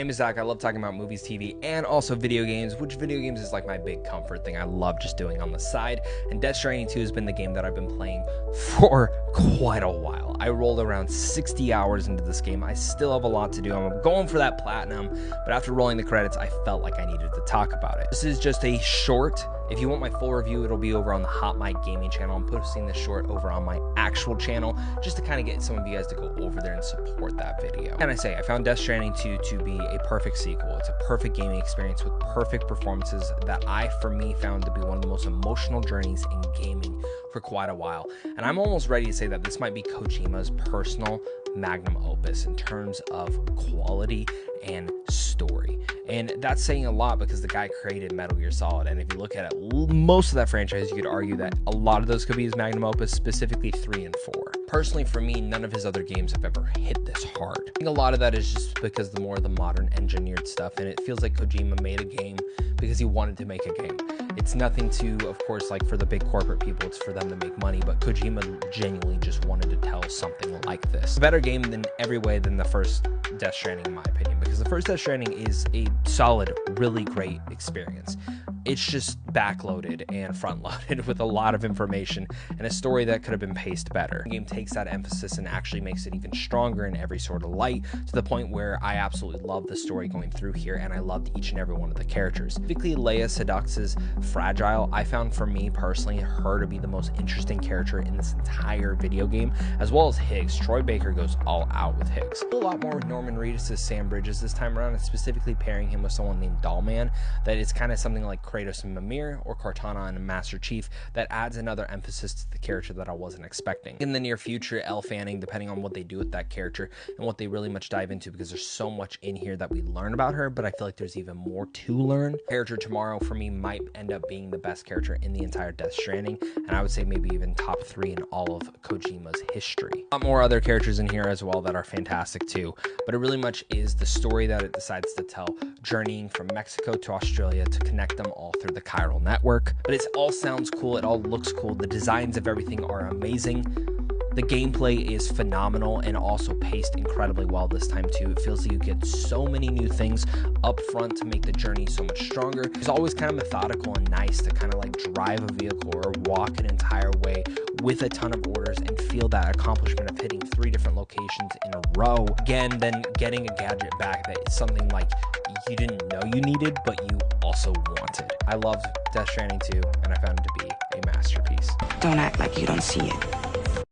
My name is Zach. I love talking about movies, TV, and also video games, which video games is like my big comfort thing I love just doing on the side. And Death Stranding 2 has been the game that I've been playing for quite a while. I rolled around 60 hours into this game. I still have a lot to do. I'm going for that platinum, but after rolling the credits, I felt like I needed to talk about it. This is just a short. If you want my full review, it'll be over on the Hot Mic Gaming channel. I'm posting this short over on my actual channel just to kind of get some of you guys to go over there and support that video. And I found Death Stranding 2 to be a perfect sequel. It's a perfect gaming experience with perfect performances that for me, found to be one of the most emotional journeys in gaming for quite a while. And I'm almost ready to say that this might be Kojima's personal magnum opus in terms of quality and story. And that's saying a lot because the guy created Metal Gear Solid, and if you look at it, most of that franchise, you could argue that a lot of those could be his magnum opus, specifically 3 and 4. Personally, for me, none of his other games have ever hit this hard. I think a lot of that is just because the more of the modern engineered stuff, and it feels like Kojima made a game because he wanted to make a game. It's nothing to, of course, like for the big corporate people, it's for them to make money, but Kojima genuinely just wanted to tell something like this. A better game in every way than the first Death Stranding, in my opinion, because the first Death Stranding is a solid, really great experience. It's just backloaded and front-loaded with a lot of information and a story that could have been paced better. The game takes that emphasis and actually makes it even stronger in every sort of light, to the point where I absolutely love the story going through here, and I loved each and every one of the characters. Specifically, Leia Sedux's Fragile, I found, for me personally, her to be the most interesting character in this entire video game, as well as Higgs. Troy Baker goes all out with Higgs. A lot more with Norman Reedus as Sam Bridges this time around, and specifically pairing him with someone named Dollman, that is kind of something like Kratos and Mimir, or Cortana and Master Chief, that adds another emphasis to the character that I wasn't expecting. In the near future, Elle Fanning, depending on what they do with that character and what they really much dive into, because there's so much in here that we learn about her, but I feel like there's even more to learn. Character tomorrow, for me, might end up being the best character in the entire Death Stranding, and I would say maybe even top 3 in all of Kojima's history. A lot more other characters in here as well that are fantastic too, but it really much is the story that it decides to tell, journeying from Mexico to Australia to connect them all through the chiral network. But it all sounds cool, it all looks cool, the designs of everything are amazing. The gameplay is phenomenal and also paced incredibly well this time too. It feels like you get so many new things up front to make the journey so much stronger. It's always kind of methodical and nice to kind of like drive a vehicle or walk an entire way with a ton of orders and feel that accomplishment of hitting 3 different locations in a row. Again, then getting a gadget back that is something like you didn't know you needed, but you also wanted. I loved Death Stranding 2, and I found it to be a masterpiece. Don't act like you don't see it.